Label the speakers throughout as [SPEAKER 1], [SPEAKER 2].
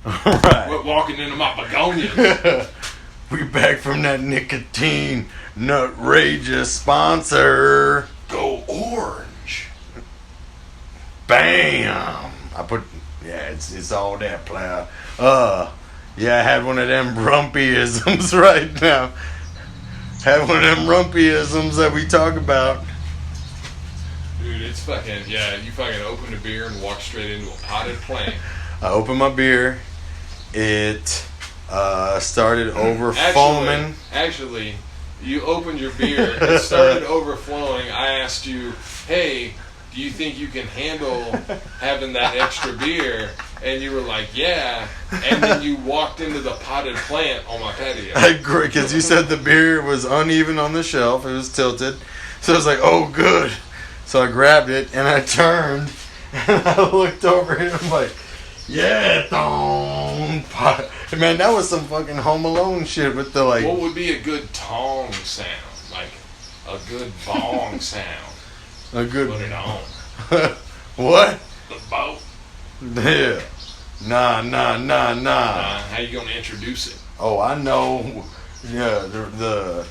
[SPEAKER 1] Right.
[SPEAKER 2] We're walking into my begonias.
[SPEAKER 1] We back from that nicotine nutrageous sponsor.
[SPEAKER 2] Go orange.
[SPEAKER 1] Bam! It's all that player. Yeah, I had one of them rumpyisms right now. Had one of them rumpyisms that we talk about.
[SPEAKER 2] Dude, it's fucking, yeah, you fucking opened a beer and walked straight into a potted plant.
[SPEAKER 1] I opened my beer. It started overflowing.
[SPEAKER 2] Actually, you opened your beer. It started overflowing. I asked you, hey, do you think you can handle having that extra beer? And you were like, yeah. And then you walked into the potted plant on my patio.
[SPEAKER 1] I agree, because you said the beer was uneven on the shelf. It was tilted. So I was like, oh, good. So I grabbed it, and I turned, and I looked over, and I'm like, yeah, man, that was some fucking Home Alone shit with the, like...
[SPEAKER 2] What would be a good tong sound? Like, a good bong sound.
[SPEAKER 1] A good...
[SPEAKER 2] Put it on.
[SPEAKER 1] What?
[SPEAKER 2] The boat.
[SPEAKER 1] Yeah. Nah.
[SPEAKER 2] How you gonna introduce it?
[SPEAKER 1] Oh, I know. Yeah, the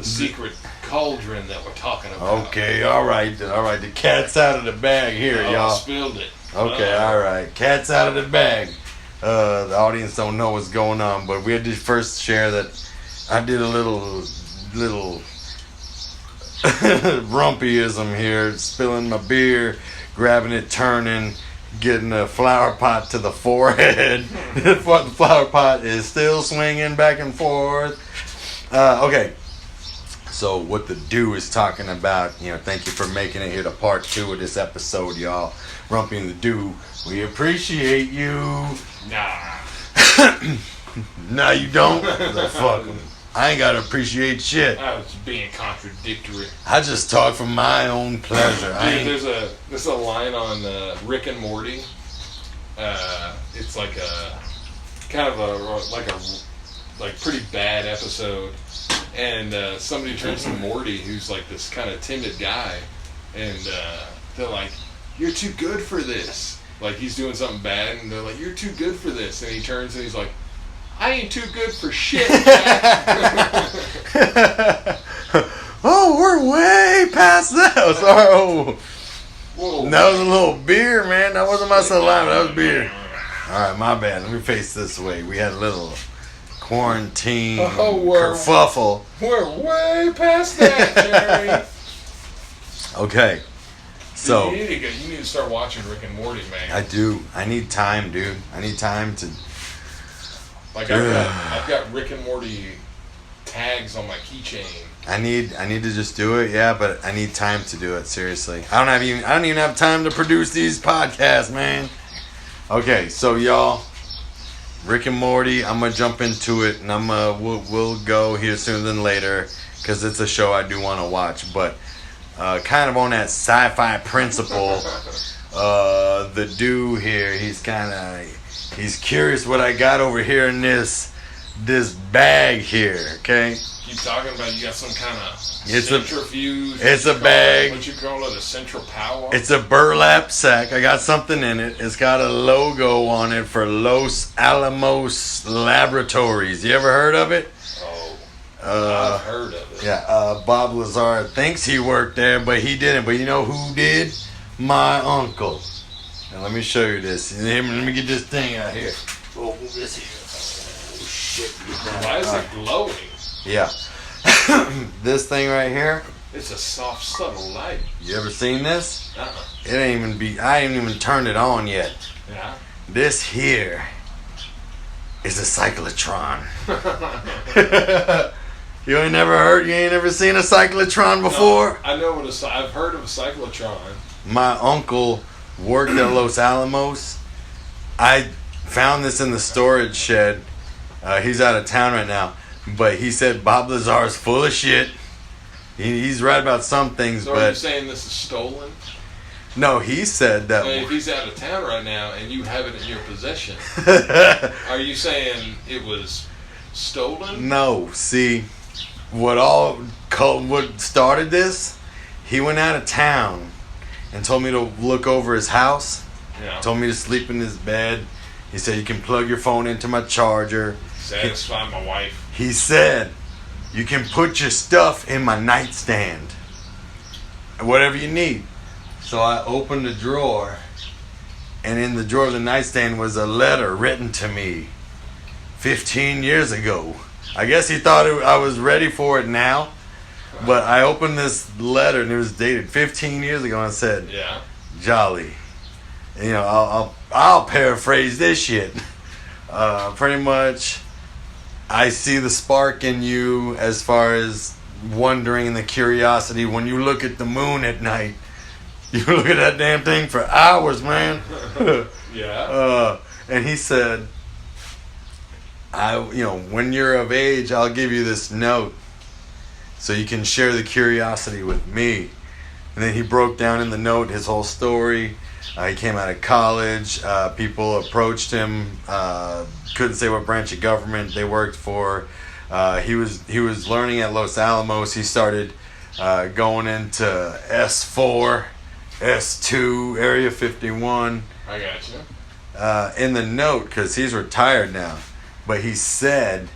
[SPEAKER 2] secret cauldron that we're talking about.
[SPEAKER 1] Okay, all right. The cat's out of the bag here, y'all.
[SPEAKER 2] I spilled it.
[SPEAKER 1] Okay, all right. Cat's out of the bag. The audience don't know what's going on, but we had to first share that I did a little rumpyism here, spilling my beer, grabbing it, turning, getting a flower pot to the forehead. The flower pot is still swinging back and forth. Okay. So what the Doo is talking about, thank you for making it here to part 2 of this episode, y'all. Rumpy and The Doo, we appreciate you.
[SPEAKER 2] Nah.
[SPEAKER 1] Nah, you don't? Fuck 'em. I ain't gotta appreciate shit.
[SPEAKER 2] I was being contradictory.
[SPEAKER 1] I just talk for my own pleasure.
[SPEAKER 2] Dude, there's a line on Rick and Morty. It's like a kind of a pretty bad episode. And somebody turns to Morty, who's like this kind of timid guy, and they're like, "You're too good for this." Like he's doing something bad, and they're like, "You're too good for this." And he turns and he's like, "I ain't too good for shit."
[SPEAKER 1] Oh, we're way past that. Sorry. Whoa. That was a little beer, man. That wasn't my saliva. That was beer. All right, my bad. Let me face this way. We had a little quarantine kerfuffle.
[SPEAKER 2] We're way past that, Jerry.
[SPEAKER 1] Okay. So
[SPEAKER 2] dude, you need to start watching Rick and Morty, man.
[SPEAKER 1] I do. I need time, dude. I need time to.
[SPEAKER 2] Like I've got Rick and Morty tags on my keychain.
[SPEAKER 1] I need to just do it, yeah, but I need time to do it. Seriously, I don't even have time to produce these podcasts, man. Okay, so y'all, Rick and Morty, I'm gonna jump into it, and we'll go here sooner than later because it's a show I do want to watch, but kind of on that sci-fi principle. The Doo here, he's curious what I got over here in this bag here, okay?
[SPEAKER 2] Keep talking about you got some kind of centrifuge.
[SPEAKER 1] It's a bag.
[SPEAKER 2] What you call it, a central power?
[SPEAKER 1] It's a burlap sack. I got something in it. It's got a logo on it for Los Alamos Laboratories. You ever heard of it?
[SPEAKER 2] Oh, I've heard of it.
[SPEAKER 1] Yeah, Bob Lazar thinks he worked there, but he didn't. But you know who did? My uncle. Now let me show you this. Let me get this thing out here. Oh, this here. Oh, shit.
[SPEAKER 2] Why is it glowing?
[SPEAKER 1] Yeah. This thing right here.
[SPEAKER 2] It's a soft, subtle light.
[SPEAKER 1] You ever seen this?
[SPEAKER 2] Uh-uh.
[SPEAKER 1] I ain't even turned it on yet.
[SPEAKER 2] Yeah.
[SPEAKER 1] This here is a cyclotron. You ain't never seen a cyclotron before?
[SPEAKER 2] No, I know I've heard of a cyclotron.
[SPEAKER 1] My uncle worked at Los Alamos. I found this in the storage shed. He's out of town right now. But he said Bob Lazar's full of shit. He's right about some things,
[SPEAKER 2] so
[SPEAKER 1] but...
[SPEAKER 2] are you saying this is stolen?
[SPEAKER 1] No, he said that...
[SPEAKER 2] If he's out of town right now and you have it in your possession, are you saying it was stolen?
[SPEAKER 1] No, see, what started this, he went out of town and told me to look over his house.
[SPEAKER 2] Yeah.
[SPEAKER 1] Told me to sleep in his bed. He said you can plug your phone into my charger.
[SPEAKER 2] Satisfy my wife.
[SPEAKER 1] He said you can put your stuff in my nightstand. Whatever you need. So I opened the drawer, and in the drawer of the nightstand was a letter written to me 15 years ago. I guess he thought I was ready for it now. But I opened this letter, and it was dated 15 years ago, and it said,
[SPEAKER 2] Yeah.
[SPEAKER 1] Jolly. You know, I'll paraphrase this shit. Pretty much, I see the spark in you as far as wondering and the curiosity when you look at the moon at night. You look at that damn thing for hours, man.
[SPEAKER 2] Yeah.
[SPEAKER 1] And he said, when you're of age, I'll give you this note so you can share the curiosity with me. And then he broke down in the note his whole story. He came out of college. People approached him. Couldn't say what branch of government they worked for. He was learning at Los Alamos. He started going into S4, S2, Area 51.
[SPEAKER 2] I got you.
[SPEAKER 1] In the note, because he's retired now, but he said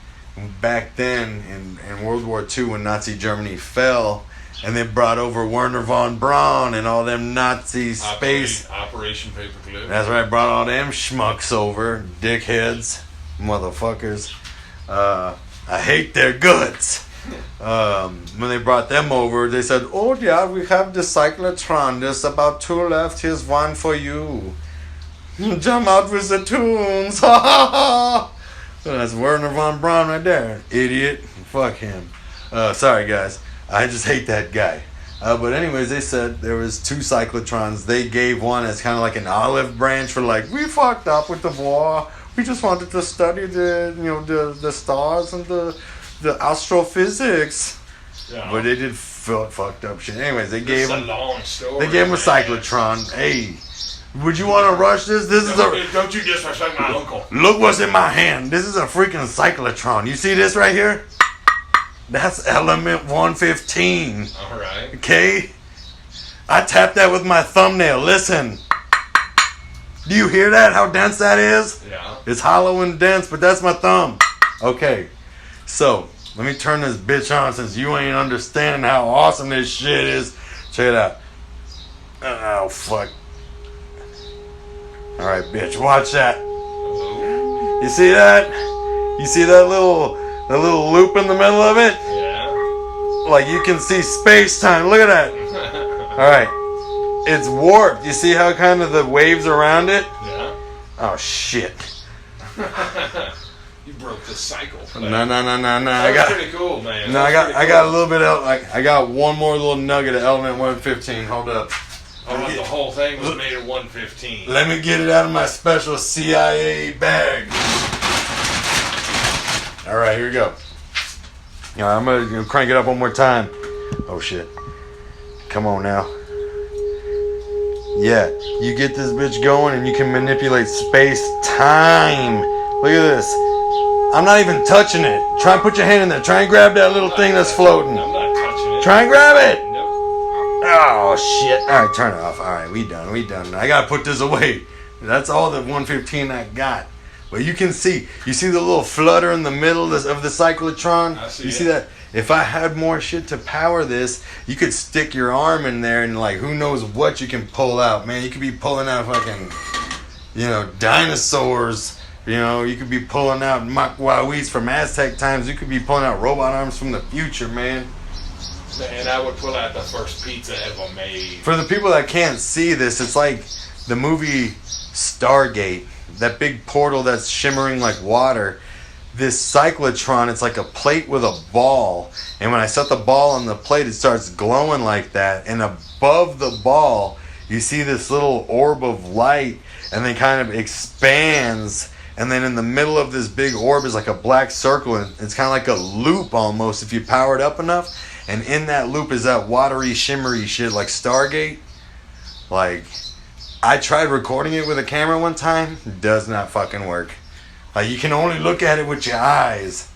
[SPEAKER 1] back then in World War II when Nazi Germany fell, and they brought over Werner von Braun and all them Nazi space.
[SPEAKER 2] Operation Paperclip.
[SPEAKER 1] That's right, brought all them schmucks over, dickheads, motherfuckers. I hate their guts. When they brought them over, they said, "Oh yeah, we have the cyclotron. There's about 2 left. Here's 1 for you. Jump out with the tunes." That's Werner von Braun right there. Idiot. Fuck him. Sorry, guys. I just hate that guy. But anyways, they said there was 2 cyclotrons. They gave one as kind of like an olive branch for like, we fucked up with the war. We just wanted to study the stars and the astrophysics. Yeah. But they did fucked up shit. Anyways, they gave him.
[SPEAKER 2] Long story.
[SPEAKER 1] They gave him a cyclotron. Hey, would you want to rush this?
[SPEAKER 2] Don't you disrespect my uncle.
[SPEAKER 1] Look what's in my hand. This is a freaking cyclotron. You see this right here? That's element 115.
[SPEAKER 2] All right.
[SPEAKER 1] Okay? I tapped that with my thumbnail. Listen. Do you hear that? How dense that is?
[SPEAKER 2] Yeah.
[SPEAKER 1] It's hollow and dense, but that's my thumb. Okay. So, let me turn this bitch on since you ain't understanding how awesome this shit is. Check it out. Oh, fuck. Alright, bitch. Watch that. You see that? You see that little loop in the middle of it?
[SPEAKER 2] Yeah.
[SPEAKER 1] Like you can see space-time. Look at that. Alright. It's warped. You see how kind of the waves around it?
[SPEAKER 2] Yeah.
[SPEAKER 1] Oh, shit.
[SPEAKER 2] You broke the cycle for that.
[SPEAKER 1] No.
[SPEAKER 2] That's pretty cool, man.
[SPEAKER 1] No, I got a little bit of, I got one more little nugget of element 115. Hold up.
[SPEAKER 2] The whole thing was made of 115.
[SPEAKER 1] Let me get it out of my special CIA bag. All right, here we go. All right, I'm gonna crank it up one more time. Oh shit! Come on now. Yeah, you get this bitch going, and you can manipulate space-time. Look at this. I'm not even touching it. Try and put your hand in there. Try and grab that little thing that's floating.
[SPEAKER 2] I'm not touching it.
[SPEAKER 1] Try and grab it.
[SPEAKER 2] Nope.
[SPEAKER 1] Oh shit! All right, turn it off. All right, we done. I gotta put this away. That's all the 115 I got. But you can see. You see the little flutter in the middle of the cyclotron.
[SPEAKER 2] I see.
[SPEAKER 1] You see that? If I had more shit to power this, you could stick your arm in there and like who knows what you can pull out, man. You could be pulling out fucking, dinosaurs. You could be pulling out Makwawees from Aztec times. You could be pulling out robot arms from the future, man.
[SPEAKER 2] And I would pull out the first pizza ever made.
[SPEAKER 1] For the people that can't see this, it's like the movie Stargate. That big portal that's shimmering like water. This cyclotron, it's like a plate with a ball. And when I set the ball on the plate, it starts glowing like that. And above the ball, you see this little orb of light. And then kind of expands. And then in the middle of this big orb is like a black circle. And it's kind of like a loop almost if you power it up enough. And in that loop is that watery, shimmery shit like Stargate. Like, I tried recording it with a camera one time. Does not fucking work. Like, you can only look at it with your eyes.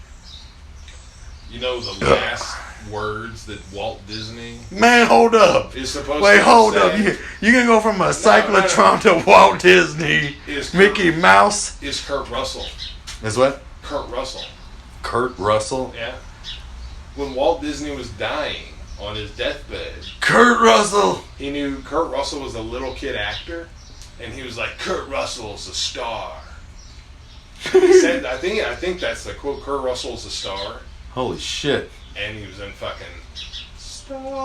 [SPEAKER 2] The last words that Walt Disney
[SPEAKER 1] Man, hold up.
[SPEAKER 2] is supposed
[SPEAKER 1] Wait,
[SPEAKER 2] to
[SPEAKER 1] hold
[SPEAKER 2] say.
[SPEAKER 1] up. You can go from a cyclotron to Walt Disney. Mickey Mouse.
[SPEAKER 2] Is Kurt Russell.
[SPEAKER 1] Is what?
[SPEAKER 2] Kurt Russell.
[SPEAKER 1] Kurt Russell?
[SPEAKER 2] Yeah. When Walt Disney was dying on his deathbed,
[SPEAKER 1] Kurt Russell.
[SPEAKER 2] he knew Kurt Russell was a little kid actor, and he was like, Kurt Russell's a star. He said, I think that's the quote, Kurt Russell's a star.
[SPEAKER 1] Holy shit.
[SPEAKER 2] And he was in fucking Stargate.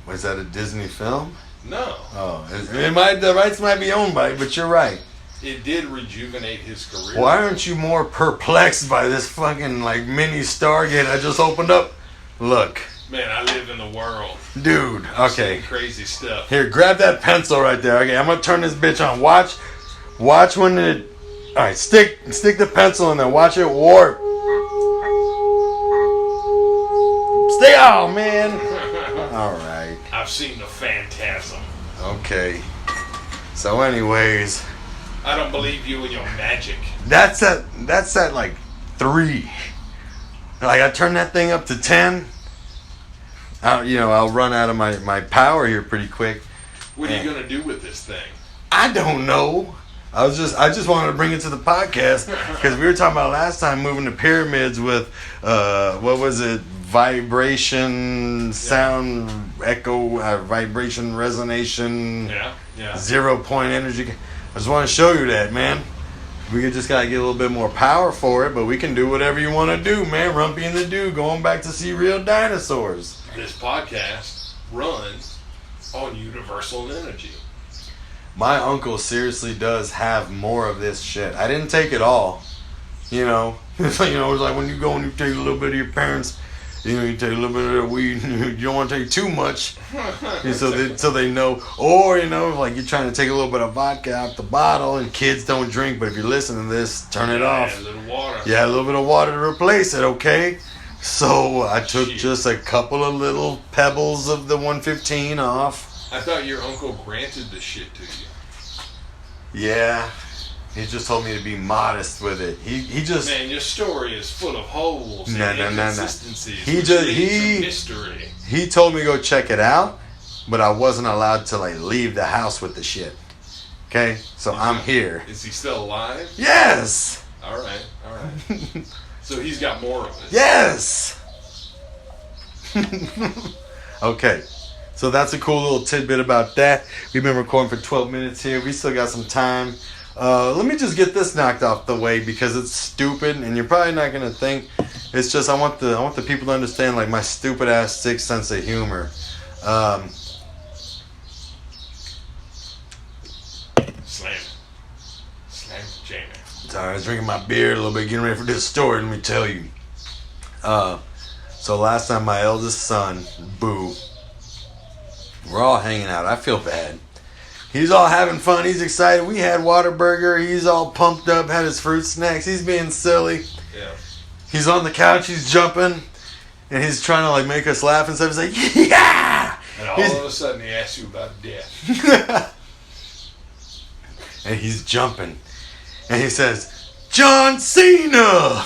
[SPEAKER 1] Was that a Disney film?
[SPEAKER 2] No.
[SPEAKER 1] Oh, the rights might be owned by it, but you're right.
[SPEAKER 2] It did rejuvenate his career.
[SPEAKER 1] Why aren't you more perplexed by this fucking like mini Stargate I just opened up? Look.
[SPEAKER 2] Man, I live in the world.
[SPEAKER 1] Dude,
[SPEAKER 2] I'm
[SPEAKER 1] okay.
[SPEAKER 2] seeing crazy stuff.
[SPEAKER 1] Here, grab that pencil right there. Okay, I'm gonna turn this bitch on. Watch when it. All right, stick the pencil in there. Watch it warp. Stay on, man. All right.
[SPEAKER 2] I've seen the phantasm.
[SPEAKER 1] Okay. So, anyways,
[SPEAKER 2] I don't believe you and your magic.
[SPEAKER 1] that's at like 3. Like I turn that thing up to 10. I'll run out of my power here pretty quick.
[SPEAKER 2] What are you gonna do with this thing?
[SPEAKER 1] I don't know. I just wanted to bring it to the podcast because we were talking about last time moving to pyramids with what was it? Vibration, sound, echo, vibration, resonation.
[SPEAKER 2] Yeah.
[SPEAKER 1] 0 point energy. I just want to show you that, man. We just gotta get a little bit more power for it, but we can do whatever you want to do, man. Rumpy and The Doo, going back to see real dinosaurs.
[SPEAKER 2] This podcast runs on universal energy.
[SPEAKER 1] My uncle seriously does have more of this shit. I didn't take it all. It's like, it's like when you go and you take a little bit of your parents, you take a little bit of the weed, you don't want to take too much. so they know. Or, like you're trying to take a little bit of vodka out the bottle and kids don't drink, but if you're listening to this, turn it off.
[SPEAKER 2] A little water.
[SPEAKER 1] Yeah, a little bit of water to replace it, okay? So I took just a couple of little pebbles of the 115 off.
[SPEAKER 2] I thought your uncle granted the shit to you.
[SPEAKER 1] Yeah. He just told me to be modest with it. He just...
[SPEAKER 2] Man, your story is full of holes and
[SPEAKER 1] No.
[SPEAKER 2] inconsistencies.
[SPEAKER 1] He
[SPEAKER 2] Mystery.
[SPEAKER 1] He told me to go check it out, but I wasn't allowed to leave the house with the shit. Okay? So I'm here.
[SPEAKER 2] Is he still alive?
[SPEAKER 1] Yes!
[SPEAKER 2] All right. So he's got more of it.
[SPEAKER 1] Yes! Okay. So that's a cool little tidbit about that. We've been recording for 12 minutes here. We still got some time. Let me just get this knocked off the way because it's stupid and you're probably not going to think. It's just I want the people to understand my stupid ass sick sense of humor.
[SPEAKER 2] Slam Jamie.
[SPEAKER 1] Sorry, I was drinking my beer a little bit, getting ready for this story. Let me tell you. So last time my eldest son, Boo, we're all hanging out. I feel bad. He's all having fun. He's excited. We had Whataburger. He's all pumped up, had his fruit snacks. He's being silly.
[SPEAKER 2] Yeah.
[SPEAKER 1] He's on the couch. He's jumping. And he's trying to make us laugh and stuff. He's like, yeah!
[SPEAKER 2] And all of a sudden he asks you about death.
[SPEAKER 1] And he's jumping. And he says, John Cena!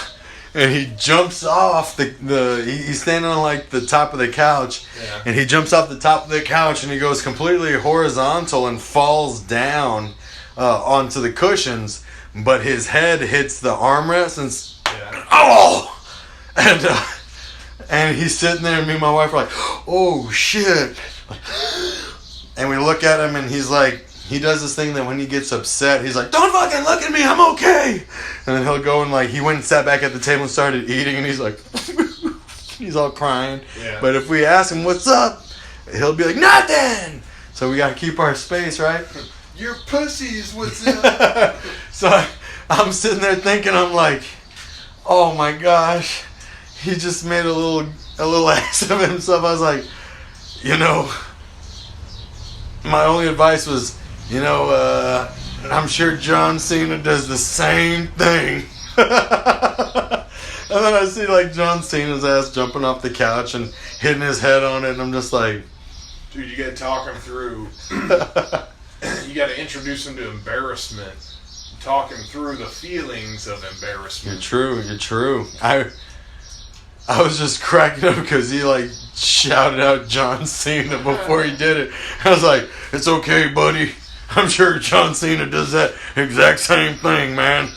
[SPEAKER 1] And he jumps off he's standing on the top of the couch.
[SPEAKER 2] Yeah.
[SPEAKER 1] And he jumps off the top of the couch and he goes completely horizontal and falls down onto the cushions. But his head hits the armrest and oh! And he's sitting there and me and my wife are like, oh shit. And we look at him and he's like, he does this thing that when he gets upset, he's like, don't fucking look at me, I'm okay. And then he'll go and he went and sat back at the table and started eating and he's like, he's all crying.
[SPEAKER 2] Yeah.
[SPEAKER 1] But if we ask him what's up, he'll be like, nothing. So we got to keep our space, right?
[SPEAKER 2] Your pussy's what's up.
[SPEAKER 1] So I'm sitting there thinking, I'm like, oh my gosh, he just made a little ass of himself. I was like, my only advice was, I'm sure John Cena does the same thing. And then I see John Cena's ass jumping off the couch and hitting his head on it, and I'm just like,
[SPEAKER 2] dude, you got to talk him through. You got to introduce him to embarrassment. Talk him through the feelings of embarrassment.
[SPEAKER 1] You're true. I was just cracking up because he like shouted out John Cena before he did it. I was like, "It's okay, buddy. I'm sure John Cena does that exact same thing, man."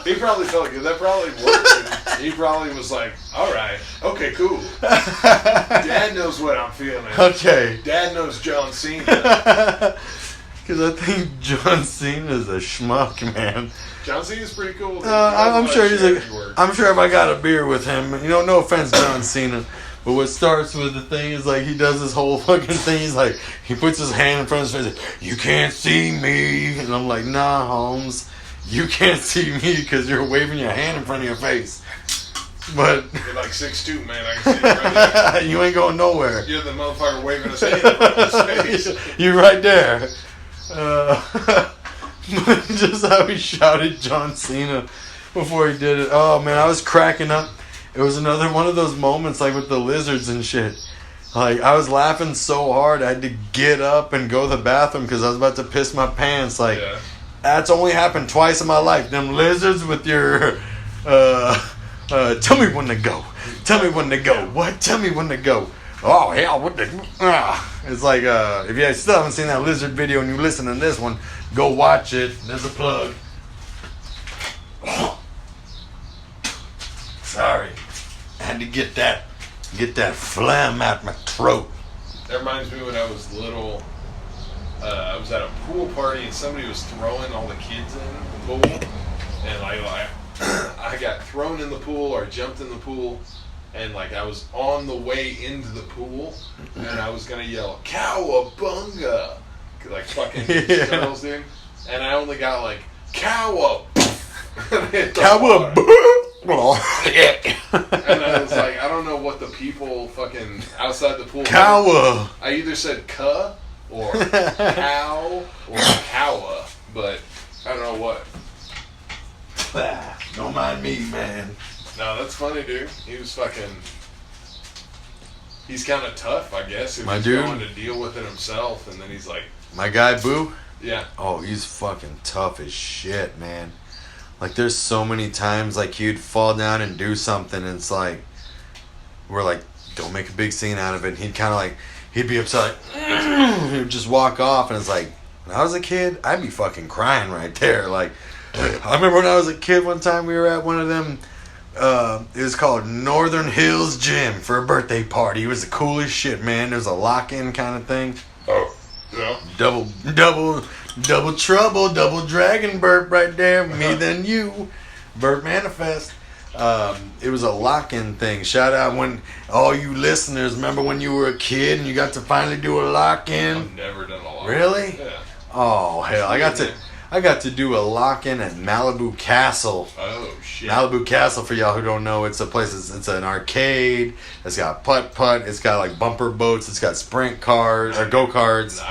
[SPEAKER 2] He probably felt good. That probably worked. He probably was like, "All right, okay, cool. Dad knows what I'm feeling.
[SPEAKER 1] Okay.
[SPEAKER 2] Dad knows John Cena."
[SPEAKER 1] Because I think John Cena is a schmuck, man.
[SPEAKER 2] John Cena's pretty cool.
[SPEAKER 1] I'm sure he's I'm sure if I got a beer with him, no offense, John Cena, but what starts with the thing is like he does this whole fucking thing. He's like he puts his hand in front of his face, like, "You can't see me," and I'm like, "Nah, Holmes, you can't see me because you're waving your hand in front of your face." But
[SPEAKER 2] you're like 6'2", man. I can see you right there.
[SPEAKER 1] You ain't going nowhere.
[SPEAKER 2] You're the motherfucker waving his hand in front of his face.
[SPEAKER 1] You're right there. Just how he shouted John Cena before he did it. Oh man, I was cracking up. It was another one of those moments like with the lizards and shit. Like I was laughing so hard I had to get up and go to the bathroom because I was about to piss my pants. Like that's only happened twice in my life. Them lizards with your tell me when to go. Tell me when to go. What? Tell me when to go. Oh hell, what the? It's like if you still haven't seen that lizard video and you listen to this one, go watch it. There's a plug. Sorry, I had to get that phlegm out my throat.
[SPEAKER 2] That reminds me when I was little. I was at a pool party and somebody was throwing all the kids in the pool, and I got thrown in the pool or jumped in the pool. And like I was on the way into the pool, and I was gonna yell "Cowabunga," like fucking turtles did, and I only got like "Cowa."
[SPEAKER 1] Cowa.
[SPEAKER 2] And I was like, I don't know what the people fucking outside the pool.
[SPEAKER 1] Cowa.
[SPEAKER 2] I either said "cuh" or "cow" or "cowa," but I don't know what.
[SPEAKER 1] Don't mind me, man.
[SPEAKER 2] No, that's funny, dude. He was fucking. He's kind of tough, I guess. If he's going to deal with it himself, and then he's like.
[SPEAKER 1] My guy, Boo?
[SPEAKER 2] Yeah.
[SPEAKER 1] Oh, he's fucking tough as shit, man. Like, there's so many times, like, he'd fall down and do something, and it's like. We're like, don't make a big scene out of it. And he'd kind of like. He'd be upset, like. He'd just walk off, and it's like. When I was a kid, I'd be fucking crying right there. Like, I remember when I was a kid one time, we were at one of them. It was called Northern Hills Gym for a birthday party. It was the coolest shit, man. There was a lock-in kind of thing.
[SPEAKER 2] Oh, yeah.
[SPEAKER 1] Double trouble, double dragon burp right there. Me then you. Burp manifest. It was a lock-in thing. Shout out when all you listeners remember when you were a kid and you got to finally do a lock-in.
[SPEAKER 2] I've never done a lock-in.
[SPEAKER 1] Really?
[SPEAKER 2] Yeah.
[SPEAKER 1] Oh hell, I got to do a lock-in at Malibu Castle.
[SPEAKER 2] Oh, shit.
[SPEAKER 1] Malibu Castle, for y'all who don't know, it's a place, it's an arcade. It's got putt-putt. It's got, like, bumper boats. It's got sprint cars, or go-karts.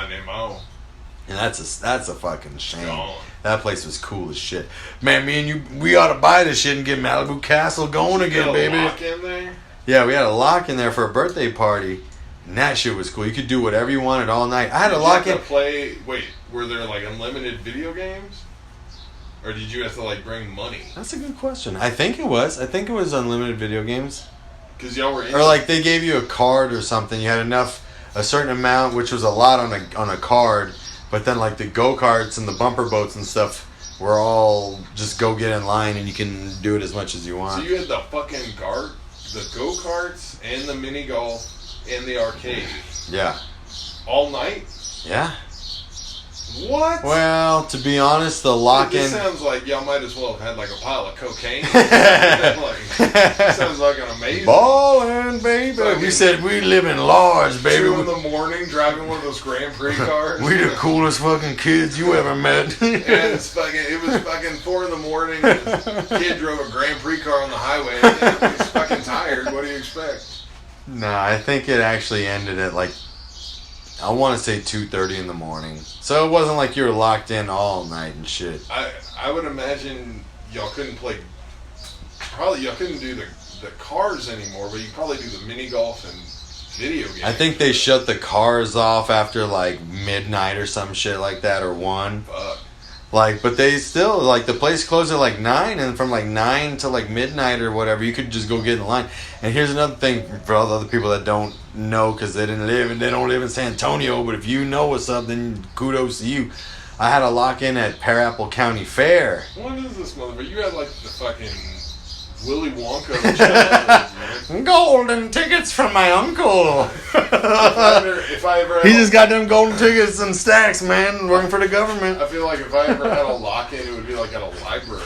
[SPEAKER 1] And that's a fucking shame.
[SPEAKER 2] Gone.
[SPEAKER 1] That place was cool as shit. Man, me and you, we ought to buy this shit and get Malibu Castle going again, baby.
[SPEAKER 2] Lock in there?
[SPEAKER 1] Yeah, we had a lock in there for a birthday party. And that shit was cool. You could do whatever you wanted all night. I had a lock in.
[SPEAKER 2] Wait, were there like unlimited video games? Or did you have to like bring money?
[SPEAKER 1] That's a good question. I think it was unlimited video games.
[SPEAKER 2] Because y'all were in.
[SPEAKER 1] Or like they gave you a card or something. You had a certain amount, which was a lot on a card. But then like the go-karts and the bumper boats and stuff were all just go get in line and you can do it as much as you want.
[SPEAKER 2] So you had the fucking the go-karts and the mini golf in the arcade.
[SPEAKER 1] Yeah.
[SPEAKER 2] All night?
[SPEAKER 1] Yeah.
[SPEAKER 2] What?
[SPEAKER 1] Well, to be honest, the lock-in...
[SPEAKER 2] This sounds like y'all might as well have had like a pile of cocaine. Sounds like an amazing...
[SPEAKER 1] Ballin', baby. We said we live in large, baby.
[SPEAKER 2] 2 in the morning driving one of those Grand Prix cars.
[SPEAKER 1] We the coolest fucking kids you ever met.
[SPEAKER 2] And it was fucking 4 in the morning. And this kid drove a Grand Prix car on the highway. And he's fucking tired. What do you expect?
[SPEAKER 1] Nah, I think it actually ended at like... I want to say 2:30 in the morning. So it wasn't like you were locked in all night and shit.
[SPEAKER 2] I would imagine y'all couldn't play... Probably y'all couldn't do the cars anymore, but you probably do the mini golf and video games.
[SPEAKER 1] I think they shut the cars off after like midnight or some shit like that, or 1.
[SPEAKER 2] Fuck.
[SPEAKER 1] Like, but they still, like, the place closed at like 9, and from like 9 to like midnight or whatever, you could just go get in line. And here's another thing for all the other people that don't know, because they don't live in San Antonio, but if you know what's up, then kudos to you. I had a lock-in at Pear Apple County Fair.
[SPEAKER 2] What is this motherfucker? You had like the fucking Willy Wonka of childhood, man.
[SPEAKER 1] Golden tickets from my uncle.
[SPEAKER 2] If I ever
[SPEAKER 1] He just got them golden tickets and stacks, man, working for the government.
[SPEAKER 2] I feel like if I ever had a lock-in, it would be like at a library.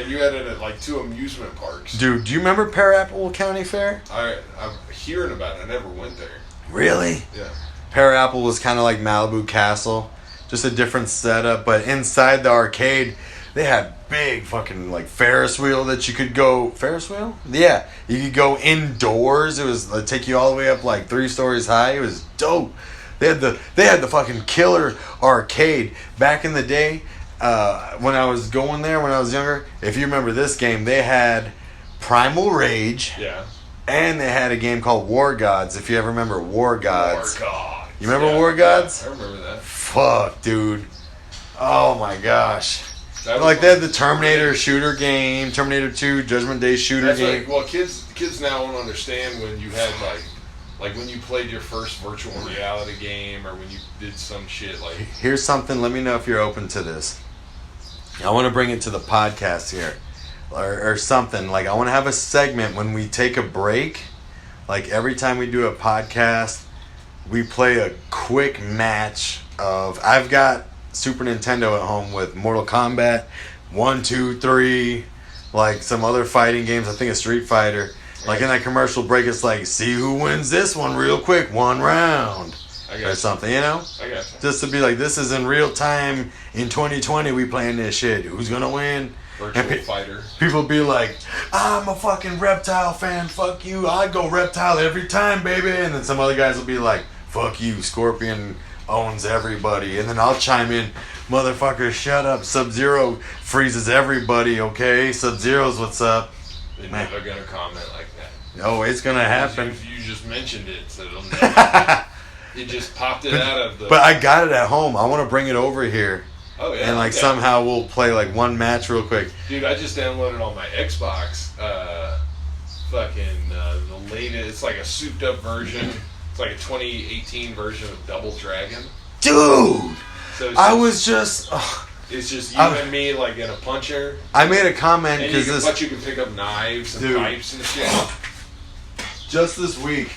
[SPEAKER 2] And you had it at like 2 amusement parks.
[SPEAKER 1] Dude, do you remember Pear Apple County Fair?
[SPEAKER 2] I'm hearing about it. I never went there.
[SPEAKER 1] Really?
[SPEAKER 2] Yeah.
[SPEAKER 1] Pear Apple was kind of like Malibu Castle. Just a different setup. But inside the arcade, they had big fucking like Ferris wheel that you could go. Ferris wheel? Yeah. You could go indoors. It was take you all the way up like 3 stories high. It was dope. They had the fucking killer arcade. Back in the day, when I was going there when I was younger, if you remember this game, they had Primal Rage.
[SPEAKER 2] Yeah.
[SPEAKER 1] And they had a game called War Gods, if you ever remember War Gods.
[SPEAKER 2] War Gods.
[SPEAKER 1] You remember War Gods?
[SPEAKER 2] Yeah, I remember that.
[SPEAKER 1] Fuck, dude. Oh my gosh.
[SPEAKER 2] That
[SPEAKER 1] Like they had the Terminator shooter game, Terminator 2, Judgment Day shooter game.
[SPEAKER 2] Like, well, kids now won't understand when you had like when you played your first virtual reality game or when you did some shit like.
[SPEAKER 1] Here's something, let me know if you're open to this. I want to bring it to the podcast here. Or something. Like I want to have a segment when we take a break. Like every time we do a podcast, we play a quick match of. I've got Super Nintendo at home with Mortal Kombat 1, 2, 3, like some other fighting games. I think a Street Fighter. Like in that commercial break, it's like, see who wins this one real quick, 1 round. Or something, you know?
[SPEAKER 2] I got you.
[SPEAKER 1] Just to be like, this is in real time in 2020, we playing this shit. Who's gonna win?
[SPEAKER 2] Virtual fighter.
[SPEAKER 1] People be like, I'm a fucking Reptile fan, fuck you, I go Reptile every time, baby. And then some other guys will be like, fuck you, Scorpion owns everybody. And then I'll chime in, motherfucker, shut up, Sub-Zero freezes everybody, okay? Sub-Zero's what's up.
[SPEAKER 2] They're never gonna comment like that.
[SPEAKER 1] No, it's gonna happen.
[SPEAKER 2] You just mentioned it, so it'll never. It just popped it out of the.
[SPEAKER 1] But I got it at home. I want to bring it over here.
[SPEAKER 2] Oh yeah.
[SPEAKER 1] And like somehow we'll play like one match real quick.
[SPEAKER 2] Dude, I just downloaded on my Xbox. The latest. It's like a souped up version. It's like a 2018 version of Double Dragon.
[SPEAKER 1] Dude,
[SPEAKER 2] So
[SPEAKER 1] it's just.
[SPEAKER 2] It's just you and me like in a puncher.
[SPEAKER 1] I made a comment
[SPEAKER 2] because but you can pick up knives and pipes and shit.
[SPEAKER 1] Just this week,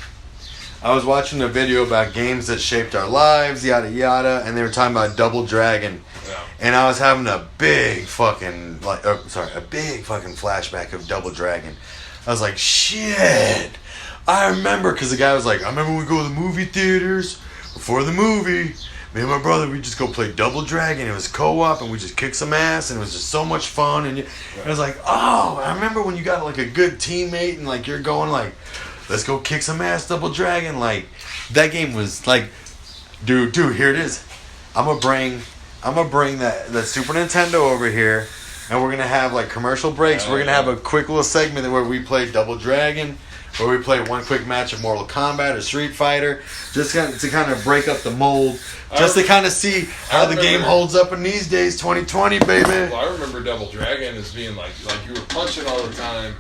[SPEAKER 1] I was watching a video about games that shaped our lives, yada yada, and they were talking about Double Dragon.
[SPEAKER 2] Yeah.
[SPEAKER 1] And I was having a big fucking flashback of Double Dragon. I was like, shit. I remember, because the guy was like, I remember when we go to the movie theaters before the movie. Me and my brother, we just go play Double Dragon. It was co-op, and we just kicked some ass, and it was just so much fun. And I was like, oh, I remember when you got like a good teammate, and like you're going like, let's go kick some ass, Double Dragon. Like that game was like, dude, here it is. I'm gonna bring the Super Nintendo over here, and we're gonna have like commercial breaks. We're gonna have a quick little segment where we play Double Dragon, where we play one quick match of Mortal Kombat or Street Fighter, just to kind of break up the mold, just to kind of see how the game holds up in these days, 2020, baby.
[SPEAKER 2] Well, I remember Double Dragon as being like you were punching all the time,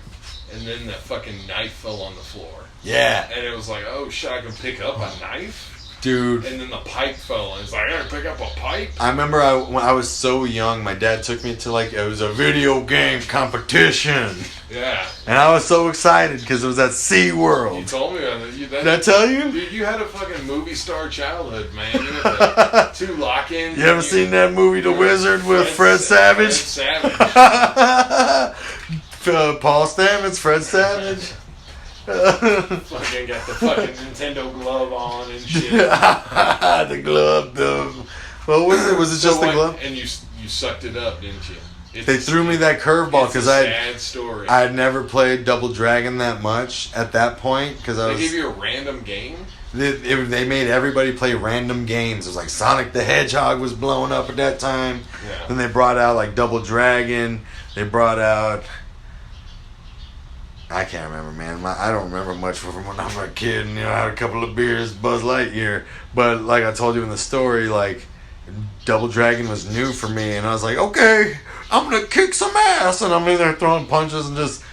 [SPEAKER 2] and then that fucking knife fell on the floor.
[SPEAKER 1] Yeah.
[SPEAKER 2] And it was like, oh shit, I can pick up a knife?
[SPEAKER 1] Dude.
[SPEAKER 2] And then the pipe fell, and it's like, I gotta pick up a pipe?
[SPEAKER 1] I remember when I was so young, my dad took me to like, it was a video game competition.
[SPEAKER 2] Yeah.
[SPEAKER 1] And I was so excited because it was at SeaWorld.
[SPEAKER 2] You told me that.
[SPEAKER 1] Did I tell you?
[SPEAKER 2] Dude, you had a fucking movie star childhood, man. You had the 2 lock-ins.
[SPEAKER 1] You ever seen that movie, The Wizard, with Fred Savage?
[SPEAKER 2] Fred Savage.
[SPEAKER 1] Paul Stamets, Fred Savage.
[SPEAKER 2] Fucking got the fucking Nintendo glove on and shit.
[SPEAKER 1] The glove, what was it? Was it just the glove?
[SPEAKER 2] And you sucked it up, didn't you?
[SPEAKER 1] They threw me that curveball because I had never played Double Dragon that much at that point because
[SPEAKER 2] They gave you a random game.
[SPEAKER 1] They made everybody play random games. It was like Sonic the Hedgehog was blowing up at that time.
[SPEAKER 2] Yeah.
[SPEAKER 1] Then they brought out like Double Dragon. They brought out. I can't remember, man. I don't remember much from when I was a kid. And, I had a couple of beers, Buzz Lightyear. But like I told you in the story, like Double Dragon was new for me, and I was like, okay, I'm gonna kick some ass, and I'm in there throwing punches and just,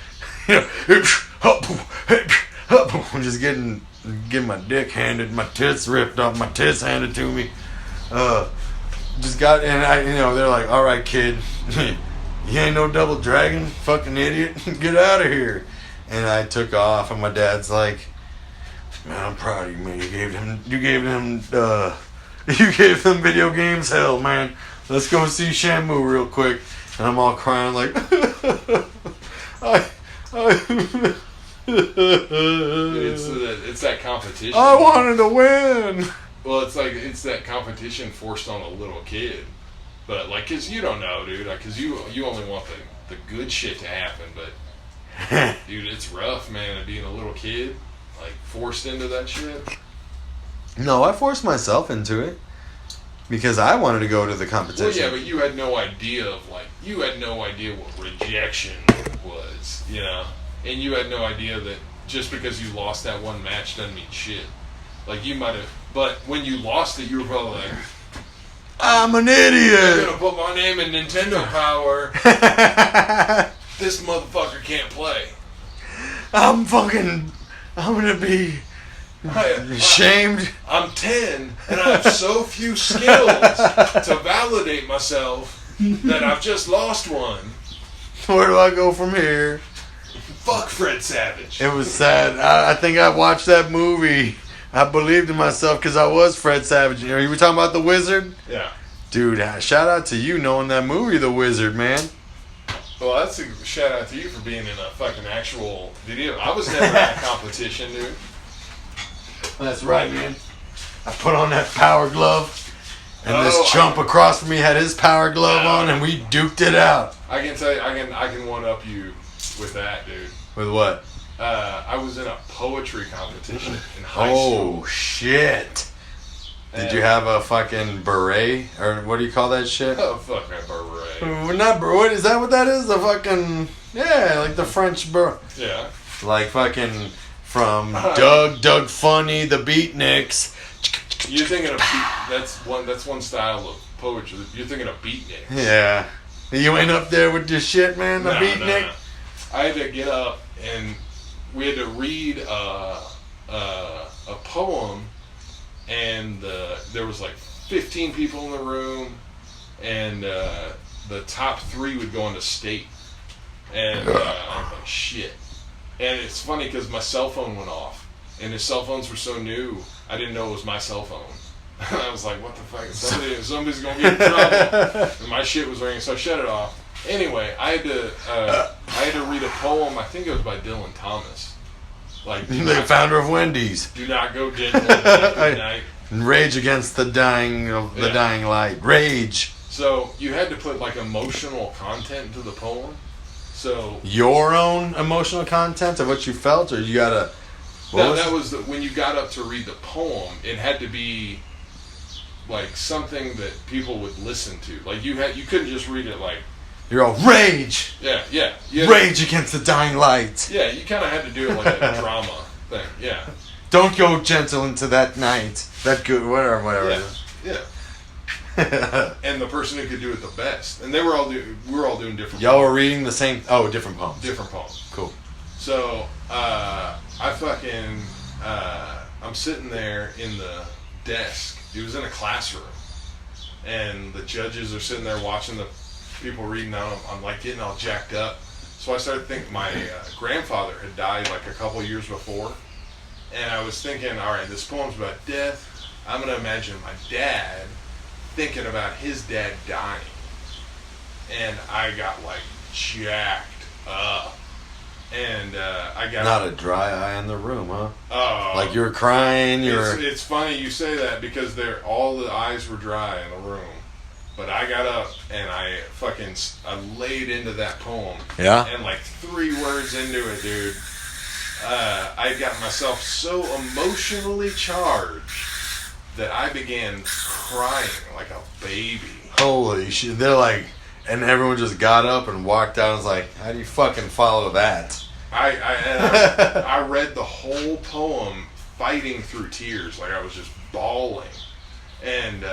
[SPEAKER 1] I'm just getting my dick handed, my tits ripped off, my tits handed to me. Just got, and they're like, all right, kid, you ain't no Double Dragon, fucking idiot, get out of here. And I took off, and my dad's like, man, I'm proud of you, man. You gave them video games hell, man. Let's go see Shamu real quick. And I'm all crying like,
[SPEAKER 2] it's that competition.
[SPEAKER 1] I wanted to win.
[SPEAKER 2] Well, it's that competition forced on a little kid. But, like, because you don't know, dude. Because you only want the good shit to happen. But, dude, it's rough, man, being a little kid. Like, forced into that shit.
[SPEAKER 1] No, I forced myself into it. Because I wanted to go to the competition.
[SPEAKER 2] Well, yeah, but you had no idea what rejection was, you know? And you had no idea that just because you lost that one match doesn't mean shit. Like, you might have... But when you lost it, you were probably like...
[SPEAKER 1] I'm an idiot!
[SPEAKER 2] I'm gonna put my name in Nintendo Power. This motherfucker can't play.
[SPEAKER 1] I'm gonna be... ashamed.
[SPEAKER 2] I'm 10, and I have so few skills to validate myself that I've just lost one.
[SPEAKER 1] Where do I go from here?
[SPEAKER 2] Fuck Fred Savage.
[SPEAKER 1] It was sad. I think I watched that movie. I believed in myself because I was Fred Savage. You were talking about The Wizard?
[SPEAKER 2] Yeah.
[SPEAKER 1] Dude, shout out to you knowing that movie, The Wizard, man.
[SPEAKER 2] Well, that's a shout out to you for being in a fucking actual video. I was never in a competition, dude.
[SPEAKER 1] That's right, man. I put on that power glove, and this chump
[SPEAKER 2] across
[SPEAKER 1] across from me had his power glove on, and we duked it out.
[SPEAKER 2] I can tell you, I can one up you with that, dude.
[SPEAKER 1] With what?
[SPEAKER 2] I was in a poetry competition in high school.
[SPEAKER 1] Oh, shit. Did you have a fucking beret? Or what do you call that shit?
[SPEAKER 2] Oh, fuck that beret.
[SPEAKER 1] Not beret. Is that what that is? The fucking... Yeah, like the French beret.
[SPEAKER 2] Yeah.
[SPEAKER 1] Like fucking from Doug Funny, the Beatniks.
[SPEAKER 2] You're thinking of that's one style of poetry. You're thinking of beatniks.
[SPEAKER 1] Yeah. You ain't up there with your shit, man, the beatnik?
[SPEAKER 2] No. I had to get up and we had to read a poem, and there was like 15 people in the room, and the top 3 would go into state, and I'm like, shit. And it's funny because my cell phone went off, and the cell phones were so new, I didn't know it was my cell phone. I was like, what the fuck? Somebody's going to get in trouble. And my shit was ringing, so I shut it off. Anyway, I had to read a poem. I think it was by Dylan Thomas. Like
[SPEAKER 1] the founder of Wendy's.
[SPEAKER 2] Do not go gentle into the night.
[SPEAKER 1] Rage against the dying light. Rage.
[SPEAKER 2] So you had to put like emotional content into the poem. So
[SPEAKER 1] your own emotional content of what you felt, or you gotta.
[SPEAKER 2] That was when you got up to read the poem. It had to be like something that people would listen to. Like you couldn't just read it like.
[SPEAKER 1] You're all rage.
[SPEAKER 2] Yeah.
[SPEAKER 1] Rage against the dying light.
[SPEAKER 2] Yeah, you kind of had to do it like a drama thing. Yeah.
[SPEAKER 1] Don't go gentle into that night. That good, whatever.
[SPEAKER 2] Yeah. And the person who could do it the best, and we were all doing different.
[SPEAKER 1] Y'all were reading the same. Oh, different poems.
[SPEAKER 2] Different poems.
[SPEAKER 1] Cool.
[SPEAKER 2] So I'm sitting there in the desk. It was in a classroom, and the judges are sitting there watching the people reading out. I'm like getting all jacked up. So I started thinking my grandfather had died like a couple years before, and I was thinking, all right, this poem's about death. I'm gonna imagine my dad thinking about his dad dying, and I got like jacked up, and I got
[SPEAKER 1] not a dry eye in the room, huh?
[SPEAKER 2] Oh,
[SPEAKER 1] like you were crying.
[SPEAKER 2] It's funny you say that because all the eyes were dry in the room. But I got up and I laid into that poem.
[SPEAKER 1] Yeah.
[SPEAKER 2] And like 3 words into it, dude, I got myself so emotionally charged that I began crying like a baby.
[SPEAKER 1] Holy shit! They're like, and everyone just got up and walked out. And was like, how do you fucking follow that?
[SPEAKER 2] I read the whole poem fighting through tears, like I was just bawling, and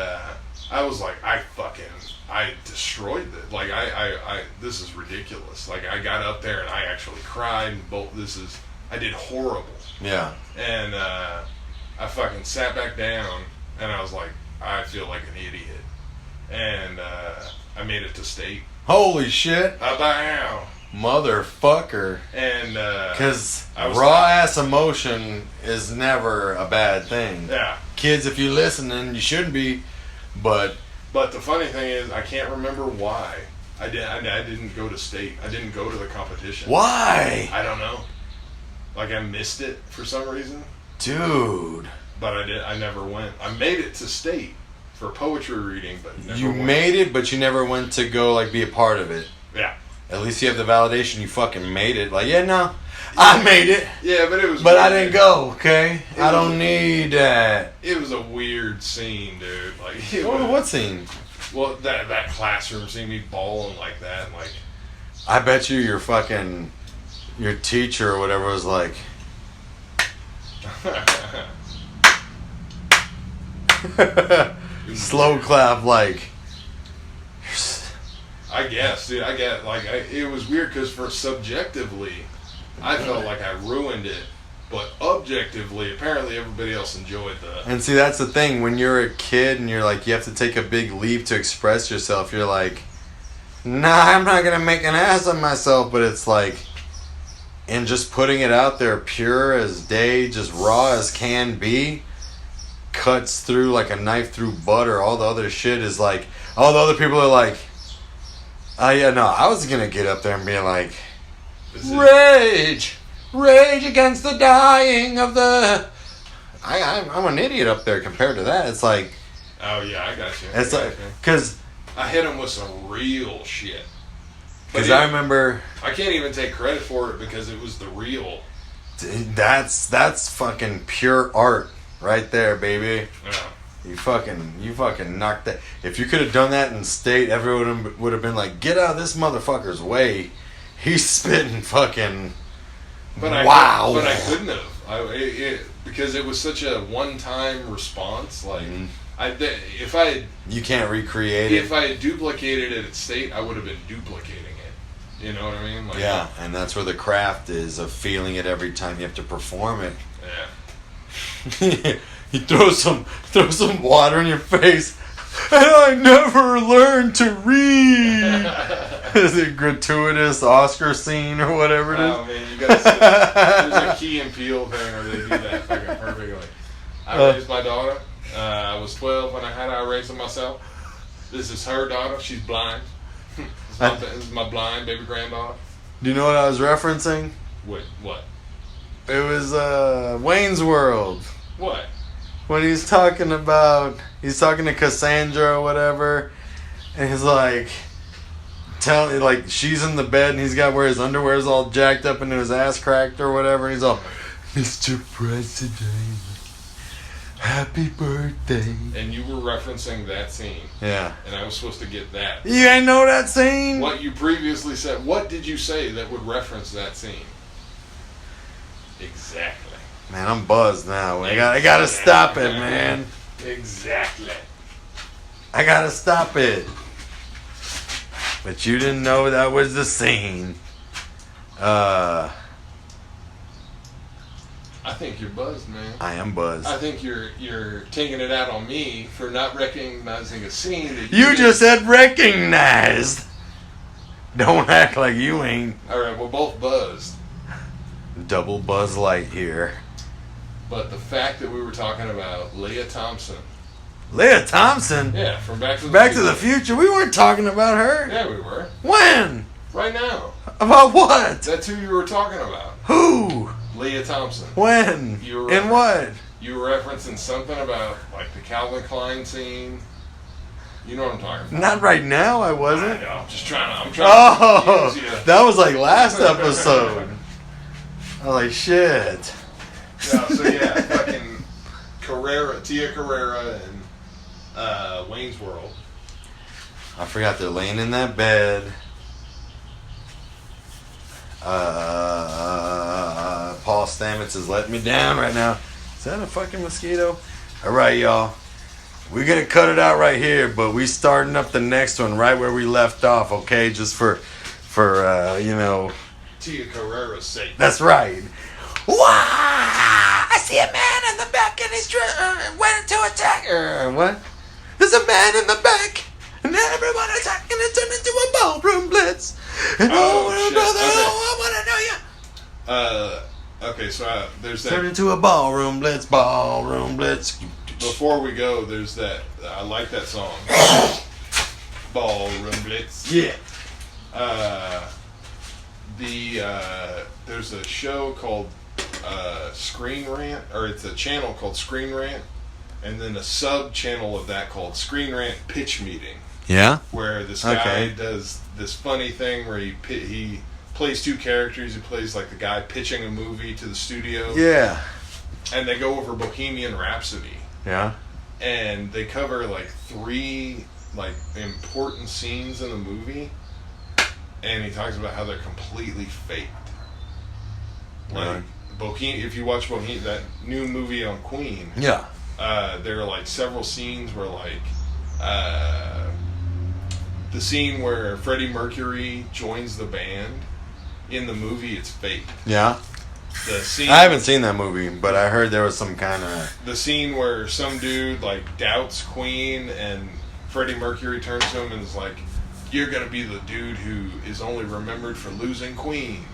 [SPEAKER 2] I was like, I destroyed it. Like, this is ridiculous. Like, I got up there and I actually cried. I did horrible.
[SPEAKER 1] Yeah.
[SPEAKER 2] And I fucking sat back down and I was like, I feel like an idiot. And I made it to state.
[SPEAKER 1] Holy shit.
[SPEAKER 2] Bow.
[SPEAKER 1] Motherfucker.
[SPEAKER 2] And
[SPEAKER 1] because raw ass emotion is never a bad thing.
[SPEAKER 2] Yeah.
[SPEAKER 1] Kids, if you're listening, you shouldn't be. But
[SPEAKER 2] the funny thing is, I can't remember why I didn't go to state. I didn't go to the competition.
[SPEAKER 1] Why?
[SPEAKER 2] I don't know. Like, I missed it for some reason.
[SPEAKER 1] Dude.
[SPEAKER 2] But I never went. I made it to state for poetry reading, but never went.
[SPEAKER 1] Made it, but you never went to go, like, be a part of it.
[SPEAKER 2] Yeah.
[SPEAKER 1] At least you have the validation you fucking made it. Like, yeah, no, I made it.
[SPEAKER 2] Yeah, but it was.
[SPEAKER 1] But weird. I didn't go. Okay, I don't need that.
[SPEAKER 2] It was a weird scene, dude. Like,
[SPEAKER 1] what scene?
[SPEAKER 2] Well, that classroom, seeing me bawling like that, and like.
[SPEAKER 1] I bet you your teacher or whatever was like. Slow clap, like.
[SPEAKER 2] I guess, dude. It was weird because subjectively, I felt like I ruined it, but objectively, apparently everybody else enjoyed the.
[SPEAKER 1] And see, that's the thing. When you're a kid and you're like, you have to take a big leap to express yourself. You're like, nah, I'm not gonna make an ass of myself. But it's like, and just putting it out there, pure as day, just raw as can be, cuts through like a knife through butter. All the other shit is like, all the other people are like. Yeah, no, I was going to get up there and be like, rage against the dying of the... I'm an idiot up there compared to that. It's like...
[SPEAKER 2] Oh, yeah, I got you.
[SPEAKER 1] It's like, because...
[SPEAKER 2] I hit him with some real shit.
[SPEAKER 1] Because I remember...
[SPEAKER 2] I can't even take credit for it because it was the real...
[SPEAKER 1] That's fucking pure art right there, baby.
[SPEAKER 2] Yeah.
[SPEAKER 1] You fucking knocked that. If you could have done that in state, everyone would have been like, get out of this motherfucker's way. He's spitting fucking. Wow.
[SPEAKER 2] But I couldn't have. Because it was such a one-time response. Like, if I had.
[SPEAKER 1] You can't recreate it.
[SPEAKER 2] If I had duplicated it at state, I would have been duplicating it. You know what I mean? Like,
[SPEAKER 1] yeah, and that's where the craft is of feeling it every time you have to perform it.
[SPEAKER 2] Yeah.
[SPEAKER 1] He throws some water in your face, and I never learned to read. Is it gratuitous Oscar scene or whatever it is?
[SPEAKER 2] Oh man, you gotta see that. There's a Key and Peele thing where they do that fucking perfectly. I raised my daughter. I was 12 when I had her. I raised her myself. This is her daughter. She's blind. This is my blind baby granddaughter.
[SPEAKER 1] Do you know what I was referencing?
[SPEAKER 2] What?
[SPEAKER 1] It was Wayne's World.
[SPEAKER 2] What?
[SPEAKER 1] When he's talking to Cassandra or whatever, and he's like, she's in the bed and he's got where his underwear's all jacked up into his ass cracked or whatever, and he's all, Mr. President, happy birthday.
[SPEAKER 2] And you were referencing that scene.
[SPEAKER 1] Yeah.
[SPEAKER 2] And I was supposed to get that.
[SPEAKER 1] You ain't know that scene?
[SPEAKER 2] What you previously said. What did you say that would reference that scene? Exactly.
[SPEAKER 1] Man, I'm buzzed now. I gotta stop it, man.
[SPEAKER 2] Exactly.
[SPEAKER 1] I gotta stop it. But you didn't know that was the scene.
[SPEAKER 2] I think you're buzzed, man.
[SPEAKER 1] I am buzzed.
[SPEAKER 2] I think you're taking it out on me for not recognizing a scene that
[SPEAKER 1] you just said recognized. Don't act like you ain't.
[SPEAKER 2] Alright, we're both buzzed.
[SPEAKER 1] Double Buzz Light here.
[SPEAKER 2] But the fact that we were talking about Leah Thompson.
[SPEAKER 1] Leah Thompson?
[SPEAKER 2] Yeah, from Back to
[SPEAKER 1] the Future. We weren't talking about her.
[SPEAKER 2] Yeah, we were.
[SPEAKER 1] When?
[SPEAKER 2] Right now.
[SPEAKER 1] About what?
[SPEAKER 2] That's who you were talking about.
[SPEAKER 1] Who?
[SPEAKER 2] Leah Thompson.
[SPEAKER 1] When? In what?
[SPEAKER 2] You were referencing something about like the Calvin Klein scene. You know what I'm talking about.
[SPEAKER 1] Not right now, I wasn't.
[SPEAKER 2] I know, I'm trying
[SPEAKER 1] to
[SPEAKER 2] use you.
[SPEAKER 1] That was like last episode. I was like, shit.
[SPEAKER 2] No, so yeah, fucking Tia Carrera and Wayne's World.
[SPEAKER 1] I forgot they're laying in that bed. Paul Stamets is letting me down right now. Is that a fucking mosquito? Alright, y'all. we're gonna cut it out right here, but we starting up the next one right where we left off, okay? Just for
[SPEAKER 2] Tia Carrera's sake.
[SPEAKER 1] That's right. Wow! I see a man in the back and he's waiting to attack. What? There's a man in the back and everyone attacking and turned into a ballroom blitz. And
[SPEAKER 2] shit.
[SPEAKER 1] brother,
[SPEAKER 2] Okay.
[SPEAKER 1] I wanna know you.
[SPEAKER 2] Okay, so there's that.
[SPEAKER 1] Turn into a ballroom blitz.
[SPEAKER 2] Before we go, there's that. I like that song. Ballroom Blitz.
[SPEAKER 1] Yeah.
[SPEAKER 2] There's a show called Screen Rant, or it's a channel called Screen Rant, and then a sub channel of that called Screen Rant Pitch Meeting,
[SPEAKER 1] Yeah?
[SPEAKER 2] where this guy does this funny thing where he plays two characters. He plays like the guy pitching a movie to the studio.
[SPEAKER 1] Yeah.
[SPEAKER 2] And they go over Bohemian Rhapsody.
[SPEAKER 1] Yeah?
[SPEAKER 2] And they cover like 3 like important scenes in the movie, and he talks about how they're completely faked. Like if you watch Bohemian, that new movie on Queen,
[SPEAKER 1] Yeah.
[SPEAKER 2] there are like several scenes where like the scene where Freddie Mercury joins the band in the movie, it's fake.
[SPEAKER 1] Yeah?
[SPEAKER 2] The scene,
[SPEAKER 1] I haven't seen that movie, but I heard there was some kind of...
[SPEAKER 2] the scene where some dude like doubts Queen and Freddie Mercury turns to him and is like, "You're gonna be the dude who is only remembered for losing Queen."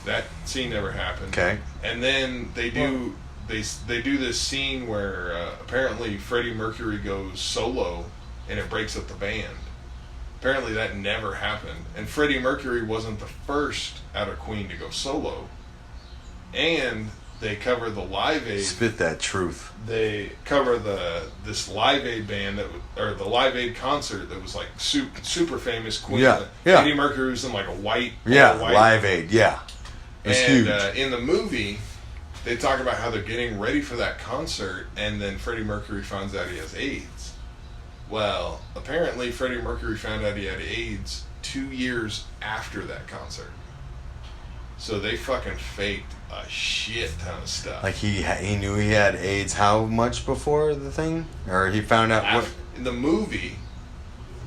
[SPEAKER 2] That scene never happened.
[SPEAKER 1] Okay.
[SPEAKER 2] And then they do they do this scene where apparently Freddie Mercury goes solo and it breaks up the band. Apparently that never happened, and Freddie Mercury wasn't the first out of Queen to go solo. And they cover the Live Aid.
[SPEAKER 1] Spit that truth.
[SPEAKER 2] They cover this Live Aid band or the Live Aid concert that was like super famous. Queen.
[SPEAKER 1] Yeah.
[SPEAKER 2] Freddie Mercury was in like a white.
[SPEAKER 1] Live Aid. Yeah. It's huge.
[SPEAKER 2] In the movie, they talk about how they're getting ready for that concert, and then Freddie Mercury finds out he has AIDS. Well, apparently Freddie Mercury found out he had AIDS 2 years after that concert. So they fucking faked a shit ton of stuff.
[SPEAKER 1] Like he knew he had AIDS how much before the thing? Or he found out what...
[SPEAKER 2] In the movie,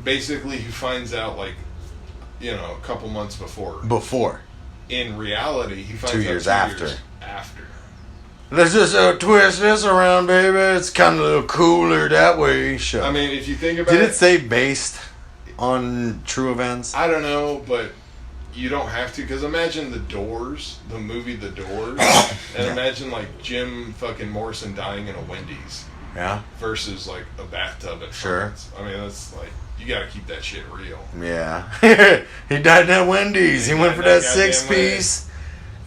[SPEAKER 2] basically he finds out like, a couple months before.
[SPEAKER 1] Before.
[SPEAKER 2] In reality, he finds
[SPEAKER 1] 2
[SPEAKER 2] out
[SPEAKER 1] years
[SPEAKER 2] 2
[SPEAKER 1] after.
[SPEAKER 2] years after.
[SPEAKER 1] Let's just twist this around, baby. It's kind of a little cooler that way. Sure.
[SPEAKER 2] I mean, if you think about
[SPEAKER 1] Did it say based on true events?
[SPEAKER 2] I don't know, but you don't have to, because imagine The Doors, the movie The Doors, and imagine like Jim fucking Morrison dying in a Wendy's.
[SPEAKER 1] Yeah.
[SPEAKER 2] Versus like a bathtub at
[SPEAKER 1] Sure.
[SPEAKER 2] France. I mean, that's like, you gotta keep that shit real.
[SPEAKER 1] Yeah. He died at Wendy's. He went for that 6-piece.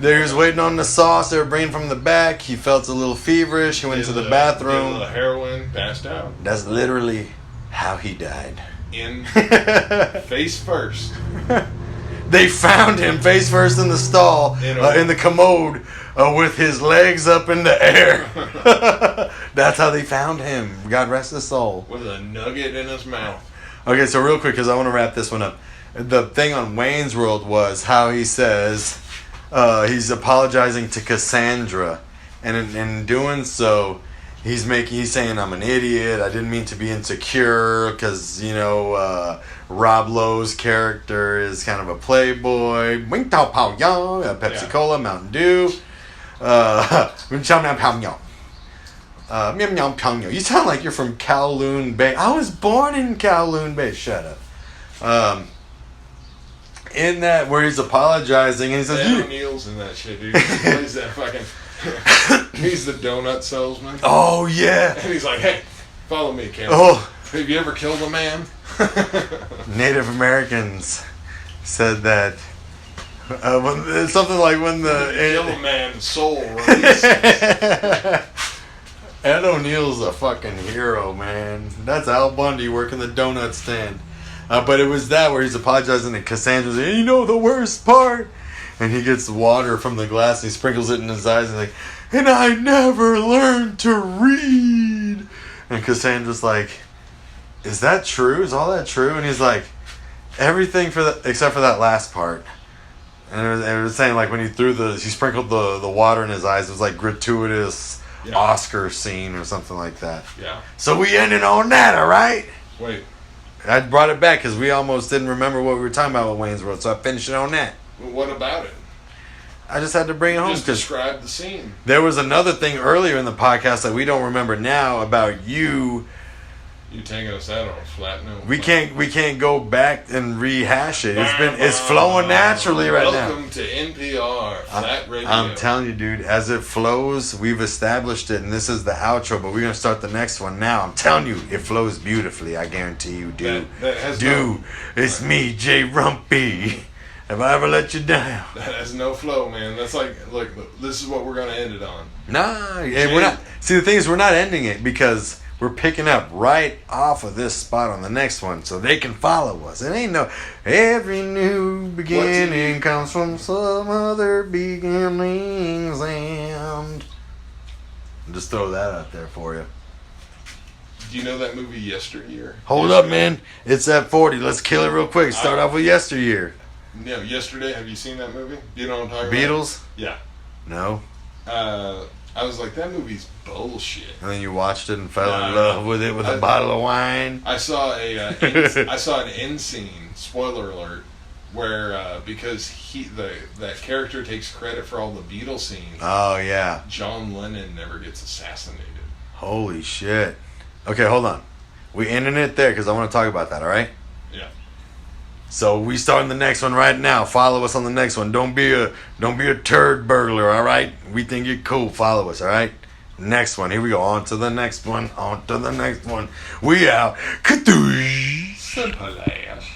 [SPEAKER 1] He was waiting on the sauce they were bringing from the back. He felt a little feverish. He went to the
[SPEAKER 2] Did a
[SPEAKER 1] bathroom.
[SPEAKER 2] little heroin, passed out.
[SPEAKER 1] That's literally how he died.
[SPEAKER 2] In face first.
[SPEAKER 1] They found him face first in the stall, in the commode, with his legs up in the air. That's how they found him. God rest his soul.
[SPEAKER 2] With a nugget in his mouth.
[SPEAKER 1] Okay, so real quick, because I want to wrap this one up. The thing on Wayne's World was how he says he's apologizing to Cassandra, and in doing so, he's saying I'm an idiot. I didn't mean to be insecure because Rob Lowe's character is kind of a playboy. Wing Tao Pao Yang, Pepsi Cola, Mountain Dew. You sound like you're from Kowloon Bay. I was born in Kowloon Bay. Shut up. In that where he's apologizing and he says,
[SPEAKER 2] Ed O'Neill's in that shit, dude. He plays that fucking... He's the donut salesman.
[SPEAKER 1] Oh, yeah.
[SPEAKER 2] And he's like, "Hey, follow me, Campbell.
[SPEAKER 1] Oh.
[SPEAKER 2] Have you ever killed a man?"
[SPEAKER 1] Native Americans said that it's something like when the...
[SPEAKER 2] Kill a man's soul releases.
[SPEAKER 1] Ed O'Neill's a fucking hero, man. That's Al Bundy working the donut stand. But it was that where he's apologizing to Cassandra's like, the worst part? And he gets water from the glass and he sprinkles it in his eyes and he's like, and I never learned to read. And Cassandra's like, is that true? Is all that true? And he's like, everything except for that last part. And it was saying like when he sprinkled the water in his eyes, it was like gratuitous Oscar scene or something like that.
[SPEAKER 2] Yeah.
[SPEAKER 1] So we ended on that, all right?
[SPEAKER 2] Wait.
[SPEAKER 1] I brought it back because we almost didn't remember what we were talking about with Wayne's World, so I finished it on that.
[SPEAKER 2] Well, what about it?
[SPEAKER 1] I just had to bring it home.
[SPEAKER 2] Just describe the scene.
[SPEAKER 1] There was another thing earlier in the podcast that we don't remember now about you.
[SPEAKER 2] You taking us out on a flat note.
[SPEAKER 1] We can't go back and rehash it. It's flowing naturally right now.
[SPEAKER 2] Welcome to NPR Flat Radio.
[SPEAKER 1] I'm telling you, dude, as it flows, we've established it, and this is the outro, but we're gonna start the next one now. I'm telling you, it flows beautifully. I guarantee you, dude. It's me, J. Rumpy. Have I ever let you down?
[SPEAKER 2] That has no flow, man. That's like, look, this is what we're gonna end it on.
[SPEAKER 1] Nah, we're not. See, the thing is, we're not ending it because we're picking up right off of this spot on the next one, so they can follow us. It ain't no every new beginning comes from some other beginnings, and just throw that out there for you.
[SPEAKER 2] Do you know that movie Yesteryear?
[SPEAKER 1] Hold up, man. It's at 40. Let's kill it real quick. Start off with Yesteryear.
[SPEAKER 2] No, Yesterday. Have you seen that movie? Do you know what I'm talking
[SPEAKER 1] Beatles?
[SPEAKER 2] about? Yeah.
[SPEAKER 1] No.
[SPEAKER 2] I was like, that movie's bullshit.
[SPEAKER 1] And then you watched it and fell in love with it with a bottle of wine.
[SPEAKER 2] I saw an end scene, spoiler alert, where because that character takes credit for all the Beatles scenes.
[SPEAKER 1] Oh yeah.
[SPEAKER 2] John Lennon never gets assassinated.
[SPEAKER 1] Holy shit. Okay, hold on. We ending it there because I want to talk about that. All right.
[SPEAKER 2] Yeah.
[SPEAKER 1] So we starting the next one right now. Follow us on the next one. Don't be a turd burglar, all right? We think you're cool. Follow us, all right? Next one. Here we go. On to the next one. On to the next one. We out. Kadoosh.
[SPEAKER 2] Simple ass.